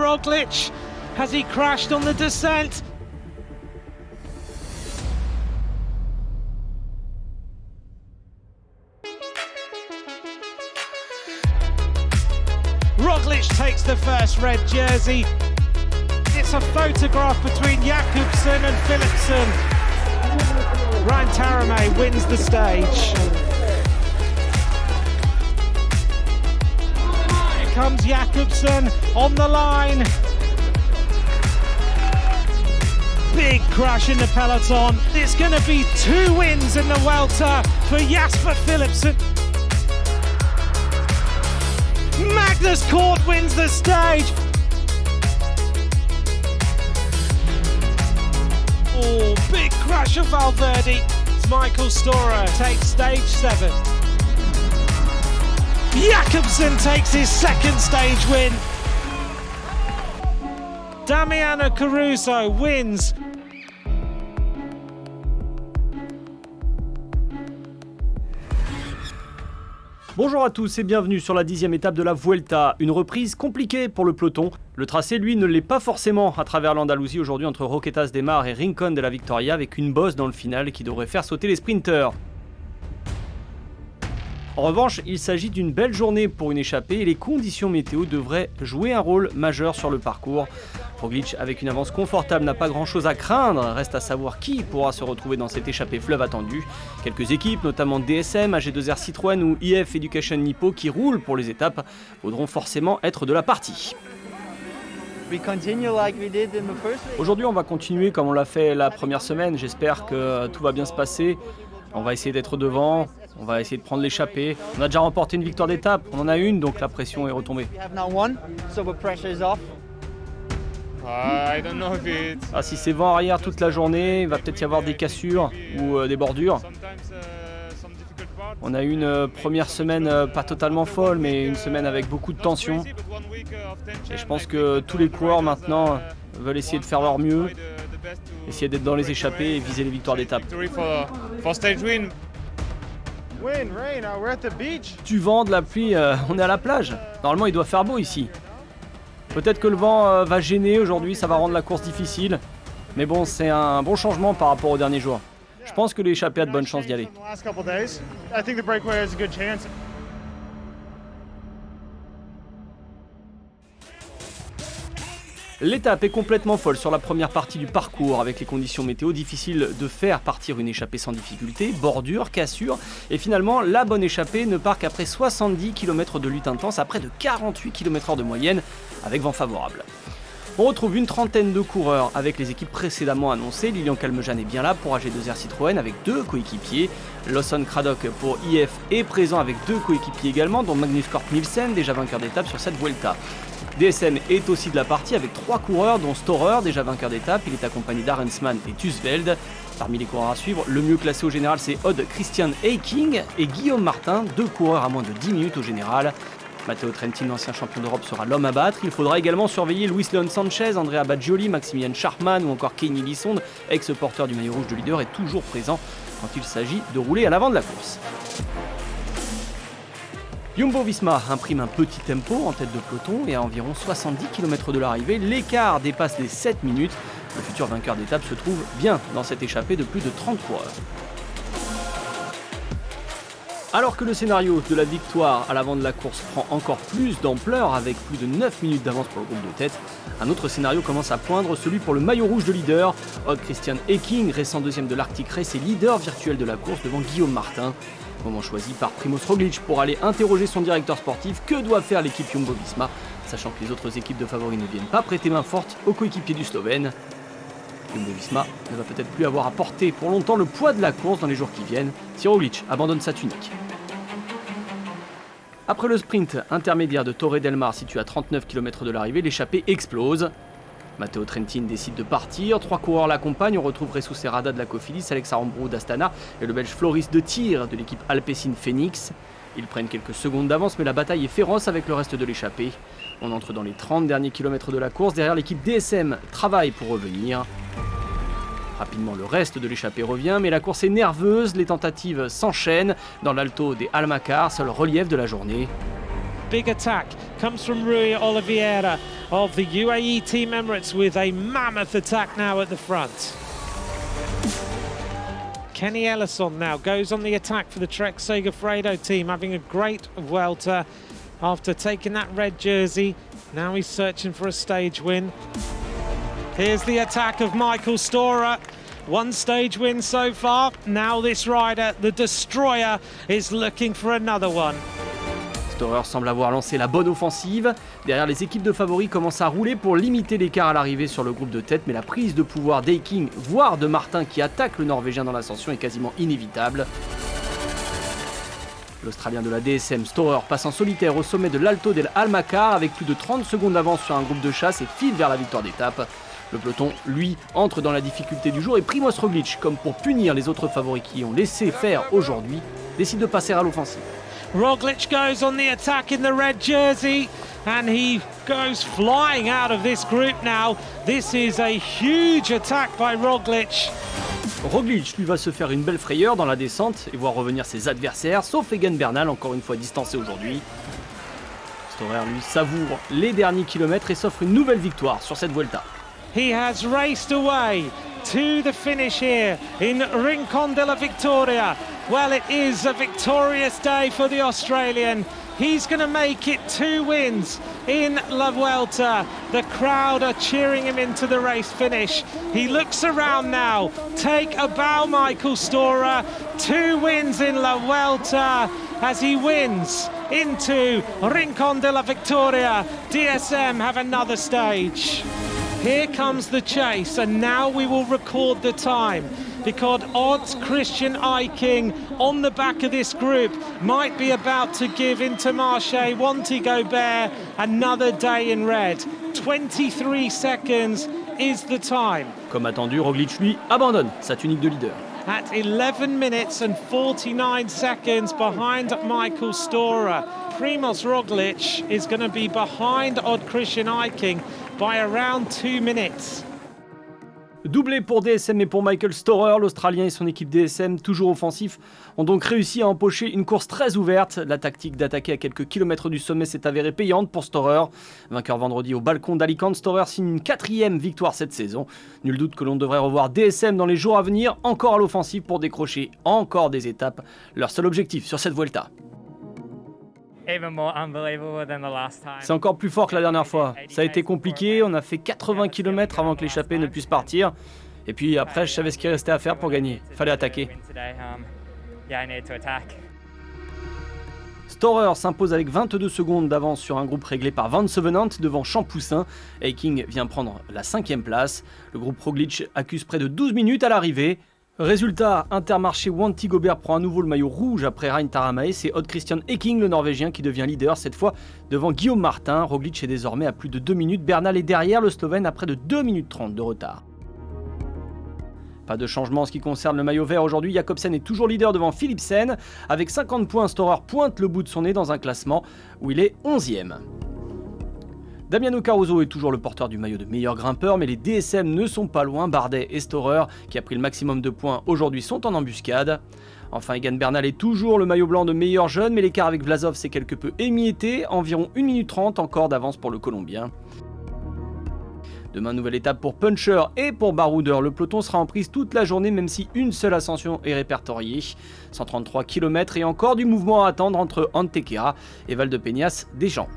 Roglic. Has he crashed on the descent? Roglic takes the first red jersey. It's a photograph between Jakobsen and Philipsen. Ryan Taramay wins the stage. Here comes Jakobsen on the line. Big crash in the peloton. It's going to be 2 wins in the Vuelta for Jasper Philipsen. Magnus Cort wins the stage. Oh, big crash of Valverde. Michael Storer takes stage 7. Jakobsen takes his second stage win. Damiano Caruso wins. Bonjour à tous et bienvenue sur la 10e étape de la Vuelta. Une reprise compliquée pour le peloton. Le tracé, lui, ne l'est pas forcément à travers l'Andalousie aujourd'hui entre Roquetas de Mar et Rincón de la Victoria avec une bosse dans le final qui devrait faire sauter les sprinteurs. En revanche, il s'agit d'une belle journée pour une échappée et les conditions météo devraient jouer un rôle majeur sur le parcours. Roglic, avec une avance confortable, n'a pas grand chose à craindre. Reste à savoir qui pourra se retrouver dans cette échappée fleuve attendue. Quelques équipes, notamment DSM, AG2R Citroën ou IF Education Nippo, qui roulent pour les étapes, voudront forcément être de la partie. Aujourd'hui, on va continuer comme on l'a fait la première semaine. J'espère que tout va bien se passer. On va essayer d'être devant, on va essayer de prendre l'échappée. On a déjà remporté une victoire d'étape, on en a une, donc la pression est retombée. Si c'est vent arrière toute la journée, il va peut-être y avoir des cassures ou des bordures. On a eu une première semaine pas totalement folle, mais une semaine avec beaucoup de tension. Et je pense que tous les coureurs maintenant veulent essayer de faire leur mieux, essayer d'être dans les échappées et viser les victoires d'étape. Du vent, de la pluie, on est à la plage. Normalement, il doit faire beau ici. Peut-être que le vent va gêner aujourd'hui, ça va rendre la course difficile. Mais bon, c'est un bon changement par rapport au dernier jour. Je pense que l'échappée a de bonnes chances d'y aller. L'étape est complètement folle sur la première partie du parcours, avec les conditions météo difficiles de faire partir une échappée sans difficulté, bordures, cassures, et finalement la bonne échappée ne part qu'après 70 km de lutte intense à près de 48 km/h de moyenne, avec vent favorable. On retrouve une trentaine de coureurs avec les équipes précédemment annoncées. Lilian Calmejean est bien là pour AG2R Citroën avec 2 coéquipiers. Lawson Craddock pour IF est présent avec 2 coéquipiers également, dont Magnus Cort Nielsen, déjà vainqueur d'étape sur cette Vuelta. DSM est aussi de la partie avec 3 coureurs, dont Storer, déjà vainqueur d'étape. Il est accompagné d'Arensman et Thusveld. Parmi les coureurs à suivre, le mieux classé au général, c'est Odd Christian Eiking et Guillaume Martin, 2 coureurs à moins de 10 minutes au général. Matteo Trentin, l'ancien champion d'Europe, sera l'homme à battre. Il faudra également surveiller Luis Leon Sanchez, Andrea Baggioli, Maximilian Schartmann ou encore Kenny Lisonde, ex-porteur du maillot rouge de leader, est toujours présent quand il s'agit de rouler à l'avant de la course. Jumbo-Visma imprime un petit tempo en tête de peloton et à environ 70 km de l'arrivée, l'écart dépasse les 7 minutes. Le futur vainqueur d'étape se trouve bien dans cette échappée de plus de 30 coureurs. Alors que le scénario de la victoire à l'avant de la course prend encore plus d'ampleur avec plus de 9 minutes d'avance pour le groupe de tête, un autre scénario commence à poindre, celui pour le maillot rouge de leader. Odd Christian Eiking, récent deuxième de l'Arctic Race et leader virtuel de la course devant Guillaume Martin. Moment choisi par Primož Roglic pour aller interroger son directeur sportif. Que doit faire l'équipe Jumbo-Visma, sachant que les autres équipes de favoris ne viennent pas prêter main forte aux coéquipiers du Slovène. Jumbo-Visma ne va peut-être plus avoir à porter pour longtemps le poids de la course dans les jours qui viennent si Roglic abandonne sa tunique. Après le sprint intermédiaire de Torre del Mar situé à 39 km de l'arrivée, l'échappée explose. Matteo Trentin décide de partir, 3 coureurs l'accompagnent, on retrouve Jesus Herrada de la Cofidis, Alex Aramburu d'Astana et le belge Floris de Tir de l'équipe Alpecin Phoenix. Ils prennent quelques secondes d'avance mais la bataille est féroce avec le reste de l'échappée. On entre dans les 30 derniers kilomètres de la course, derrière l'équipe DSM travaille pour revenir. Rapidement, le reste de l'échappée revient, mais la course est nerveuse, les tentatives s'enchaînent dans l'Alto des Almacar, seul relief de la journée. Big attack comes from Rui Oliveira. of the UAE Team Emirates with a mammoth attack now at the front. Kenny Ellison now goes on the attack for the Trek Segafredo team, having a great Vuelta after taking that red jersey. Now he's searching for a stage win. Here's the attack of Michael Storer. One stage win so far. Now this rider, the Destroyer, is looking for another one. Storer semble avoir lancé la bonne offensive. Derrière, les équipes de favoris commencent à rouler pour limiter l'écart à l'arrivée sur le groupe de tête, mais la prise de pouvoir d'Eiking, voire de Martin qui attaque le Norvégien dans l'ascension est quasiment inévitable. L'Australien de la DSM, Storer, passe en solitaire au sommet de l'Alto del Almacar avec plus de 30 secondes d'avance sur un groupe de chasse et file vers la victoire d'étape. Le peloton, lui, entre dans la difficulté du jour et Primož Roglič, comme pour punir les autres favoris qui ont laissé faire aujourd'hui, décide de passer à l'offensive. Roglič goes on the attack in the red jersey and he goes flying out of this group now. This is a huge attack by Roglič. Roglič lui va se faire une belle frayeur dans la descente et voir revenir ses adversaires, sauf Egan Bernal, encore une fois distancé aujourd'hui. Storer lui savoure les derniers kilomètres et s'offre une nouvelle victoire sur cette Vuelta. He has raced away to the finish here in Rincon de la Victoria. Well, it is a victorious day for the Australian. He's going to make it 2 wins in La Vuelta. The crowd are cheering him into the race finish. He looks around now. Take a bow, Michael Storer. 2 wins in La Vuelta as he wins into Rincon de la Victoria. DSM have another stage. Here comes the chase, and now we will record the time because odds Christian Eiking on the back of this group might be about to give Intermarché Wanty Gobert another day in red. 23 seconds is the time. Comme attendu, Roglič lui abandonne sa tunique de leader. At 11 minutes and 49 seconds behind Michael Storer, Primož Roglič is going to be behind odd Christian Eiking by around 2 minutes. Doublé pour DSM et pour Michael Storer, l'Australien et son équipe DSM, toujours offensifs, ont donc réussi à empocher une course très ouverte. La tactique d'attaquer à quelques kilomètres du sommet s'est avérée payante pour Storer. Vainqueur vendredi au balcon d'Alicante, Storer signe une 4e victoire cette saison. Nul doute que l'on devrait revoir DSM dans les jours à venir, encore à l'offensive pour décrocher encore des étapes. Leur seul objectif sur cette Vuelta. C'est encore plus fort que la dernière fois. Ça a été compliqué, on a fait 80 km avant que l'échappée ne puisse partir. Et puis après, je savais ce qu'il restait à faire pour gagner. Fallait attaquer. Storer s'impose avec 22 secondes d'avance sur un groupe réglé par Van Sevenant devant Champoussin. Eiking vient prendre la 5e place. Le groupe Roglič accuse près de 12 minutes à l'arrivée. Résultat, Intermarché Wanty Gobert prend à nouveau le maillot rouge après Rein Taramae. C'est Odd Christian Eiking, le Norvégien, qui devient leader, cette fois devant Guillaume Martin. Roglič est désormais à plus de 2 minutes. Bernal est derrière le Slovène à près de 2 minutes 30 de retard. Pas de changement en ce qui concerne le maillot vert aujourd'hui. Jakobsen est toujours leader devant Philipsen. Avec 50 points, Storer pointe le bout de son nez dans un classement où il est 11e. Damiano Caruso est toujours le porteur du maillot de meilleur grimpeur, mais les DSM ne sont pas loin. Bardet et Storer, qui a pris le maximum de points aujourd'hui, sont en embuscade. Enfin, Egan Bernal est toujours le maillot blanc de meilleur jeune, mais l'écart avec Vlasov s'est quelque peu émietté, environ 1 minute 30 encore d'avance pour le Colombien. Demain, nouvelle étape pour Puncher et pour Barouder. Le peloton sera en prise toute la journée, même si une seule ascension est répertoriée. 133 km et encore du mouvement à attendre entre Antequera et Valdepeñas-des-Champs.